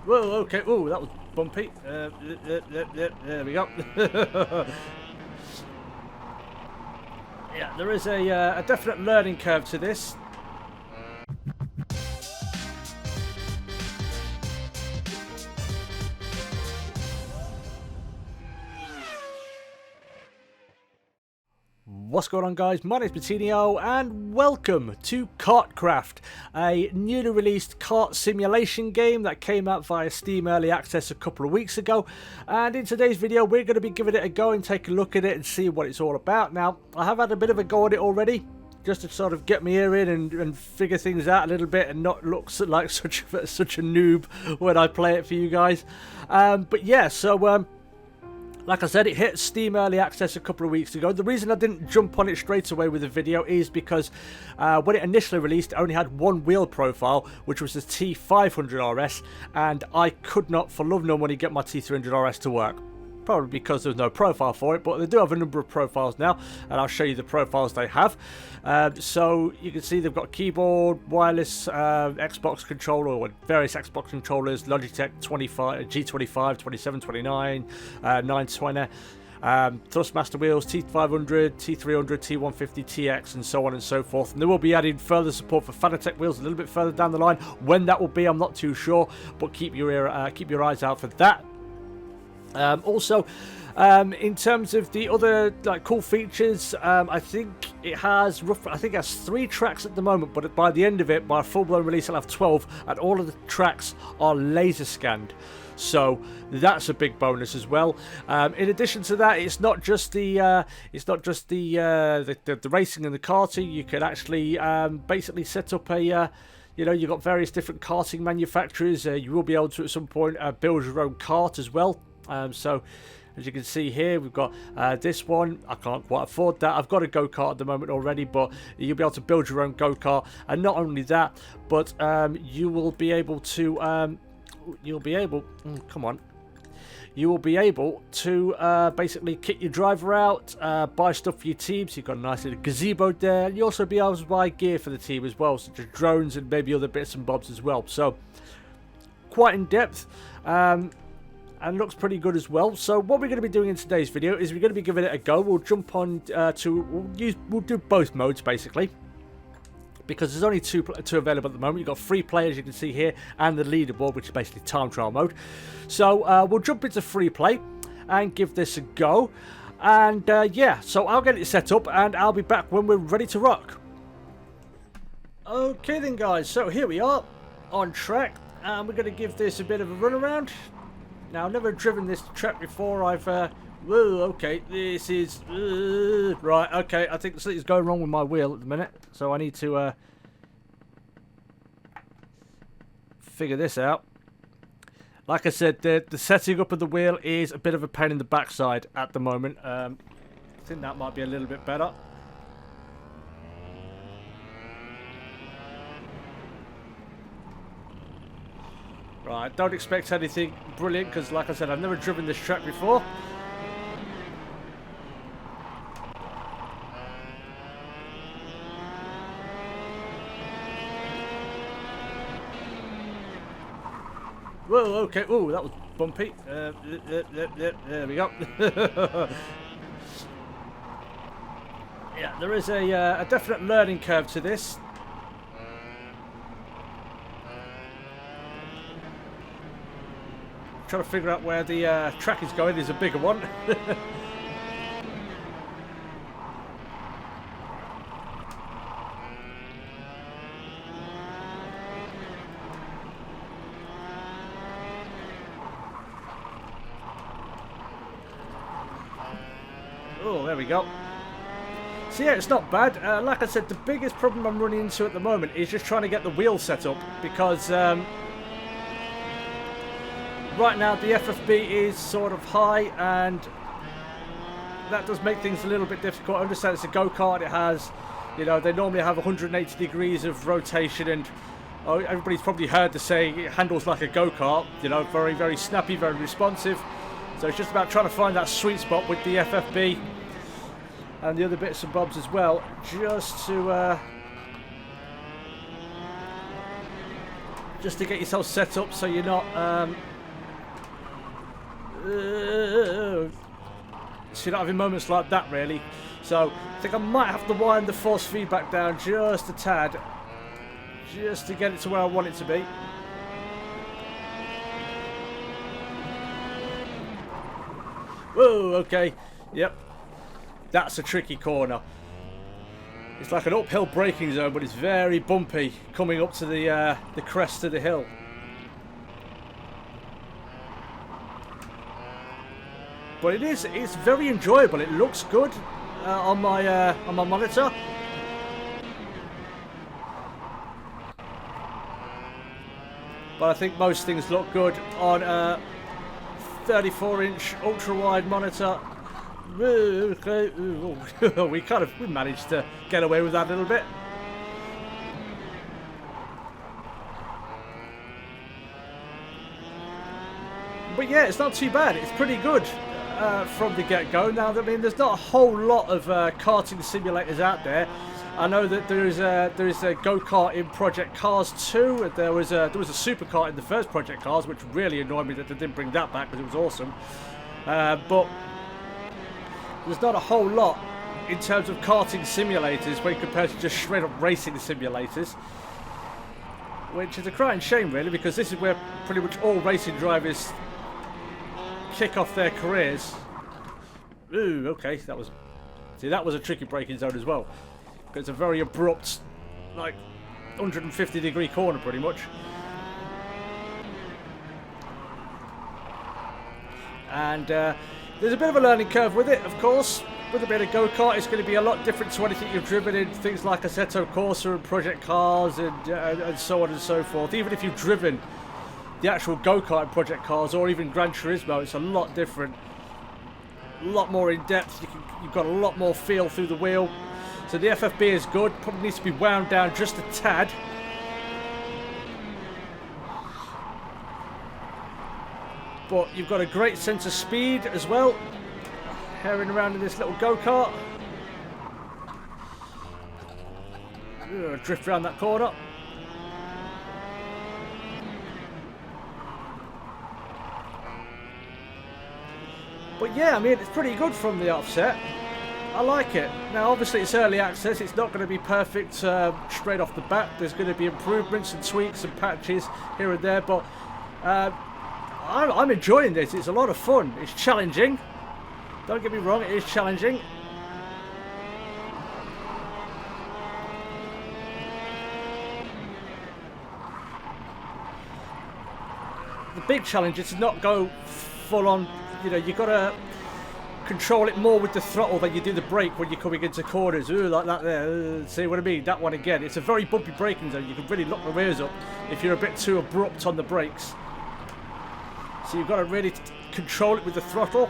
Whoa, okay. Oh, that was bumpy. There we go. Yeah, there is a definite learning curve to this. What's going on, guys? My name's Martinio and welcome to KartKraft, a newly released kart simulation game that came out via Steam Early Access a couple of weeks ago. And in today's video we're going to be giving it a go and take a look at it and see what it's all about. Now, I have had a bit of a go at it already, just to sort of get my ear in and figure things out a little bit and not look like such a noob when I play it for you guys. But yeah, so like I said, it hit Steam Early Access a couple of weeks ago. The reason I didn't jump on it straight away with the video is because when it initially released, it only had one wheel profile, which was the T500RS, and I could not, for love nor money, get my T300RS to work. Probably because there's no profile for it, but they do have a number of profiles now, and I'll show you the profiles they have. So you can see they've got keyboard, wireless Xbox controller, or various Xbox controllers, Logitech 25, G25, 27, 29, 920, Thrustmaster wheels, T500, T300, T150, TX, and so on and so forth. And they will be adding further support for Fanatec wheels a little bit further down the line. When that will be, I'm not too sure, but keep your eyes out for that. Also, in terms of the other cool features, I think it has 3 tracks at the moment, but by the end of it, by a full-blown release, it'll have 12, and all of the tracks are laser scanned. So that's a big bonus as well. In addition to that, it's not just the racing and the karting. You can actually basically set up a you've got various different karting manufacturers. You will be able to at some point build your own kart as well. So as you can see here, we've got this one. I can't quite afford that. I've got a go-kart at the moment already, but you'll be able to build your own go-kart. And not only that, but you will be able to basically kit your driver out, buy stuff for your team. So you've got a nice little gazebo there, and you also be able to buy gear for the team as well, such as drones and maybe other bits and bobs as well. So quite in depth. And looks pretty good as well. So what we're going to be doing in today's video is we're going to be giving it a go. We'll jump on we'll do both modes basically, because there's only two available at the moment. You've got 3 players, you can see here, and the leaderboard, which is basically time trial mode. So we'll jump into free play and give this a go. And yeah, so I'll get it set up and I'll be back when we're ready to rock. Okay then, guys, so here we are on track, and we're going to give this a bit of a run around. Now, I've never driven this track before. Whoa, okay, this is... right, okay, I think something's going wrong with my wheel at the minute, so I need to figure this out. Like I said, the setting up of the wheel is a bit of a pain in the backside at the moment. I think that might be a little bit better. Right, don't expect anything brilliant because, like I said, I've never driven this track before. Whoa, okay. Oh, that was bumpy. There we go. Yeah, there is a definite learning curve to this. Trying to figure out where the track is going. There's a bigger one. Oh, there we go. So yeah, it's not bad. Like I said, the biggest problem I'm running into at the moment is just trying to get the wheel set up, because right now the FFB is sort of high, and that does make things a little bit difficult. I understand it's a go-kart. It has, they normally have 180 degrees of rotation, and everybody's probably heard the saying, it handles like a go-kart. Very, very snappy, very responsive. So it's just about trying to find that sweet spot with the FFB and the other bits and bobs as well, just to just to get yourself set up so you're not so you're not having moments like that, really. So I think I might have to wind the force feedback down just a tad, just to get it to where I want it to be. Whoa, okay, yep, that's a tricky corner. It's like an uphill braking zone, but it's very bumpy coming up to the crest of the hill. But it's very enjoyable. It looks good on my monitor. But I think most things look good on a 34-inch ultra-wide monitor. We managed to get away with that a little bit. But yeah, it's not too bad. It's pretty good from the get-go. Now, I mean, there's not a whole lot of karting simulators out there. I know that there is a go-kart in Project Cars 2. And there was a superkart in the first Project Cars, which really annoyed me that they didn't bring that back because it was awesome. But there's not a whole lot in terms of karting simulators when compared to just straight up racing simulators, which is a crying shame, really, because this is where pretty much all racing drivers kick off their careers. Ooh, okay, that was a tricky braking zone as well. It's a very abrupt, like 150-degree corner, pretty much. And there's a bit of a learning curve with it, of course. With a bit of go-kart, it's going to be a lot different to anything you've driven in things like Assetto Corsa and Project Cars and so on and so forth. Even if you've driven the actual go-kart in Project Cars or even Gran Turismo, it's a lot different. A lot more in-depth. You've got a lot more feel through the wheel. So the FFB is good. Probably needs to be wound down just a tad. But you've got a great sense of speed as well, herring around in this little go-kart. Drift around that corner. But yeah, I mean, it's pretty good from the offset. I like it. Now, obviously, it's early access. It's not going to be perfect straight off the bat. There's going to be improvements and tweaks and patches here and there, but I'm enjoying this. It's a lot of fun. It's challenging. Don't get me wrong, it is challenging. The big challenge is to not go full on, you know, you've got to control it more with the throttle than you do the brake when you're coming into corners. Ooh, like that there. See what I mean? That one again. It's a very bumpy braking zone. You can really lock the rears up if you're a bit too abrupt on the brakes. So you've got to really control it with the throttle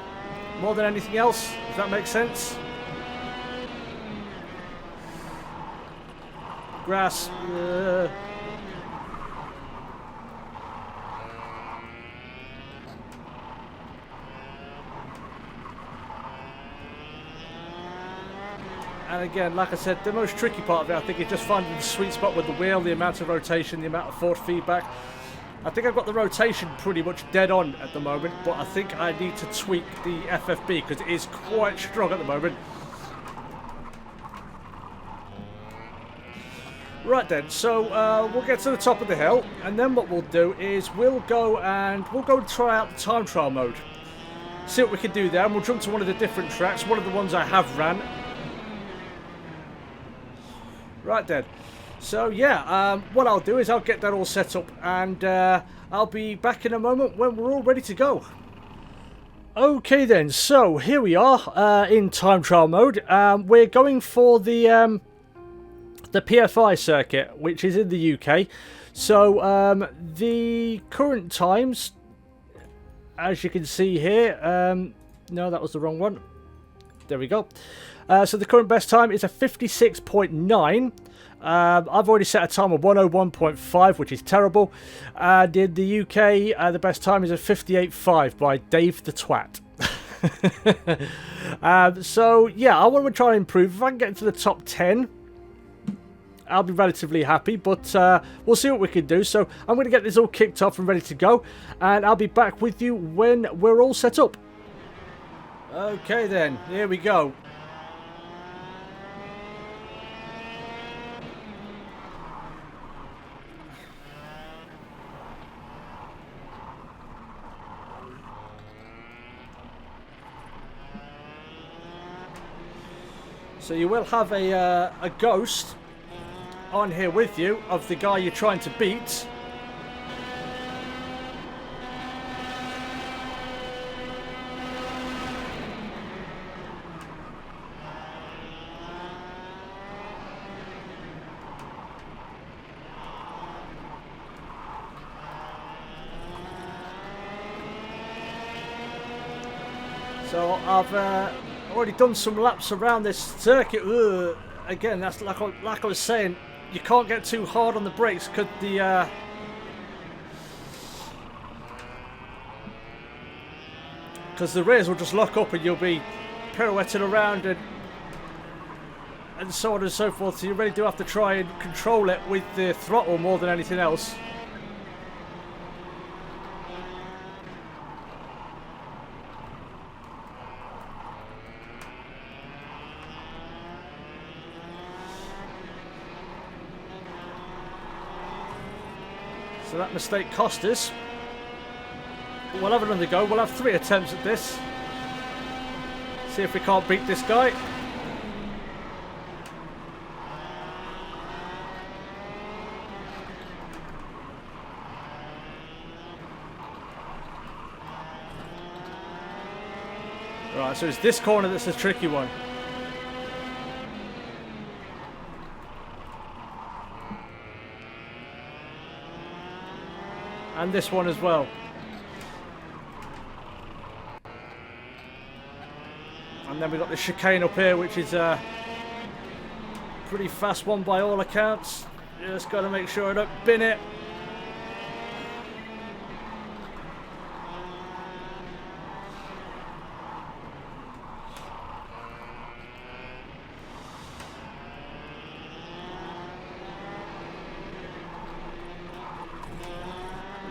more than anything else, if that makes sense. Grass. And again, like I said, the most tricky part of it, I think, is just finding the sweet spot with the wheel, the amount of rotation, the amount of force feedback. I think I've got the rotation pretty much dead on at the moment, but I think I need to tweak the FFB because it is quite strong at the moment. Right then, so we'll get to the top of the hill, and then what we'll do is we'll go and try out the time trial mode. See what we can do there, and we'll jump to one of the different tracks, one of the ones I have ran. Right then, so yeah, what I'll do is I'll get that all set up, and I'll be back in a moment when we're all ready to go. Okay then, so here we are in time trial mode. We're going for the PFI circuit, which is in the UK. So the current times, as you can see here, no, that was the wrong one. There we go. So the current best time is a 56.9. I've already set a time of 101.5, which is terrible. And in the UK, the best time is a 58.5 by Dave the Twat. So yeah, I want to try and improve. If I can get into the top 10, I'll be relatively happy, but we'll see what we can do. So I'm going to get this all kicked off and ready to go, and I'll be back with you when we're all set up. Okay then, here we go. So you will have a ghost on here with you of the guy you're trying to beat. So I've already done some laps around this circuit. Ugh. Again, that's like I was saying, you can't get too hard on the brakes because the rears will just lock up and you'll be pirouetting around and so on and so forth. So you really do have to try and control it with the throttle more than anything else. So that mistake cost us. But we'll have another go. We'll have 3 attempts at this. See if we can't beat this guy. Right, so it's this corner that's a tricky one. And this one as well. And then we've got the chicane up here, which is a pretty fast one by all accounts. Just got to make sure I don't bin it.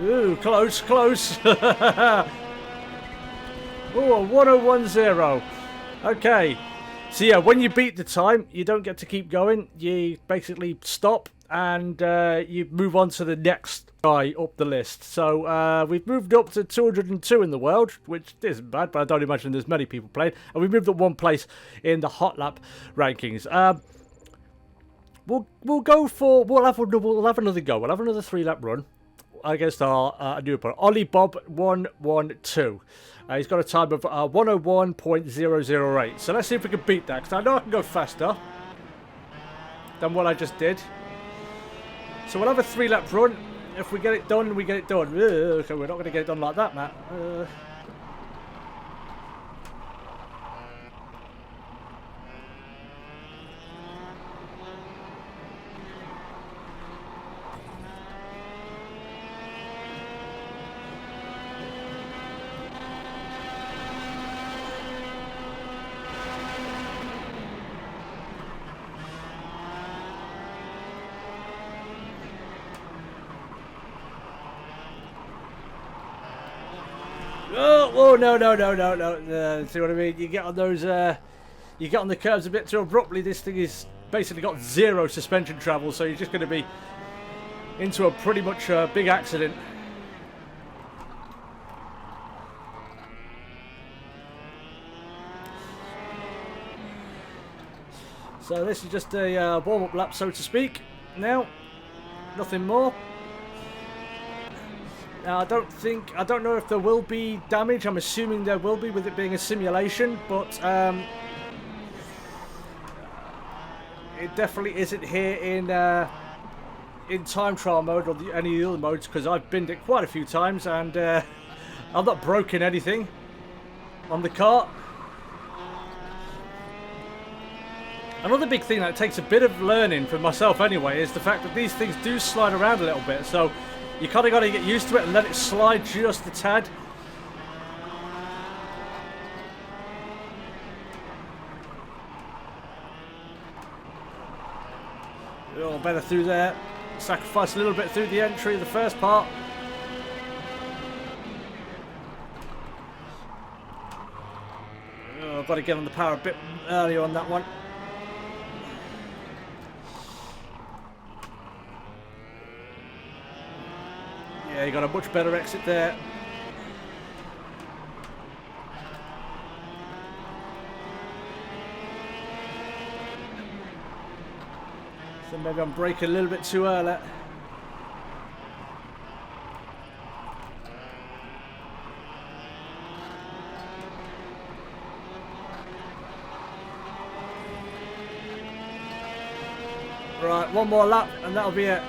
Ooh, close, close. Ooh, a 1010. Okay. So yeah, when you beat the time, you don't get to keep going. You basically stop and you move on to the next guy up the list. So we've moved up to 202 in the world, which isn't bad, but I don't imagine there's many people playing. And we moved up 1 place in the hot lap rankings. We'll go for we'll have another go. We'll have another 3-lap run against our new opponent, Ollie Bob 112. He's got a time of 101.008. So let's see if we can beat that, because I know I can go faster than what I just did. So we'll have a 3-lap run. If we get it done, we get it done. Okay, we're not going to get it done like that, Matt. Oh no! See what I mean? You get on those, you get on the curves a bit too abruptly. This thing is basically got 0 suspension travel, so you're just going to be into a pretty much big accident. So this is just a warm-up lap, so to speak. Now, nothing more. Now, I don't know if there will be damage. I'm assuming there will be with it being a simulation, but it definitely isn't here in time trial mode or any of the other modes, because I've binned it quite a few times and I've not broken anything on the kart. Another big thing that takes a bit of learning for myself anyway is the fact that these things do slide around a little bit, so you kind of got to get used to it and let it slide just a tad. Oh little better through there. Sacrifice a little bit through the entry of the first part. Oh, I've got to get on the power a bit earlier on that one. Yeah, you got a much better exit there. So maybe I'm braking a little bit too early. Right, one more lap and that'll be it.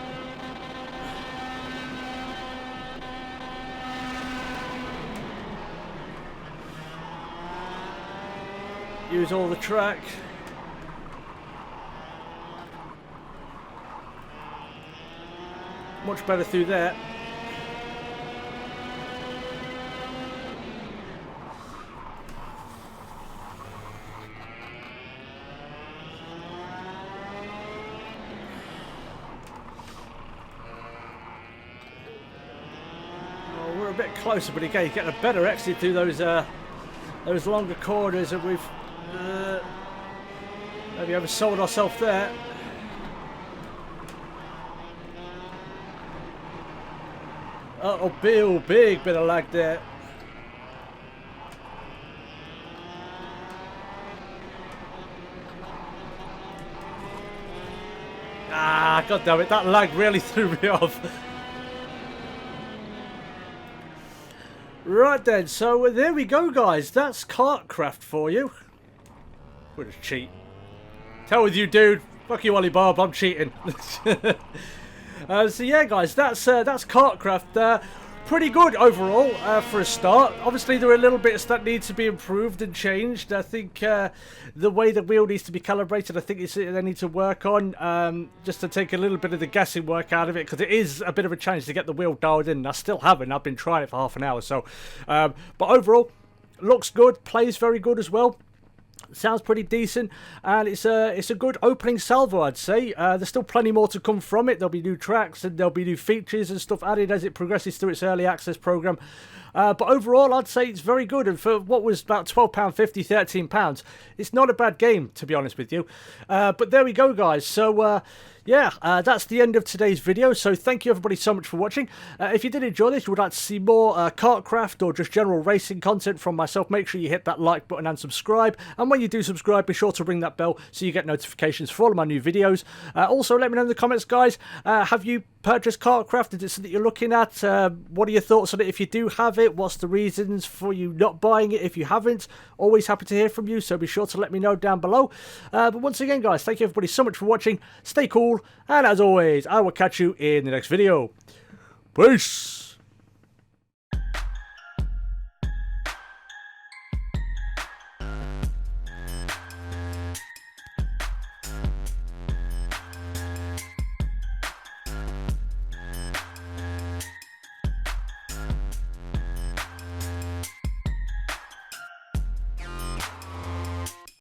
Use all the track. Much better through there. Oh, we're a bit closer, but again, getting a better exit through those longer corners, and we've maybe oversold ourselves there. Oh, big bit of lag there. Ah, god damn it, that lag really threw me off. Right then, so there we go guys, that's KartKraft for you. We're just cheat. Tell with you dude, fuck you Ollie Bob, I'm cheating. So yeah guys, that's KartKraft. Pretty good overall for a start. Obviously there are little bits that need to be improved and changed. I think the way the wheel needs to be calibrated, I think they need to work on, just to take a little bit of the guessing work out of it, because it is a bit of a challenge to get the wheel dialed in. I still haven't. I've been trying it for half an hour. So, but overall, looks good, plays very good as well. Sounds pretty decent, and it's a good opening salvo, I'd say. There's still plenty more to come from it. There'll be new tracks and there'll be new features and stuff added as it progresses through its early access program. But overall, I'd say it's very good, and for what was about £12.50, £13, it's not a bad game, to be honest with you. But there we go, guys. So yeah, that's the end of today's video. So thank you everybody so much for watching. If you did enjoy this, you would like to see more KartKraft or just general racing content from myself, make sure you hit that like button and subscribe. And when you do subscribe, be sure to ring that bell so you get notifications for all of my new videos. Also, let me know in the comments, guys, have you purchased KartKraft? Is it something you're looking at? What are your thoughts on it if you do have it? What's the reasons for you not buying it if you haven't? Always happy to hear from you, so be sure to let me know down below. But once again, guys, thank you everybody so much for watching. Stay cool, and as always, I will catch you in the next video. Peace!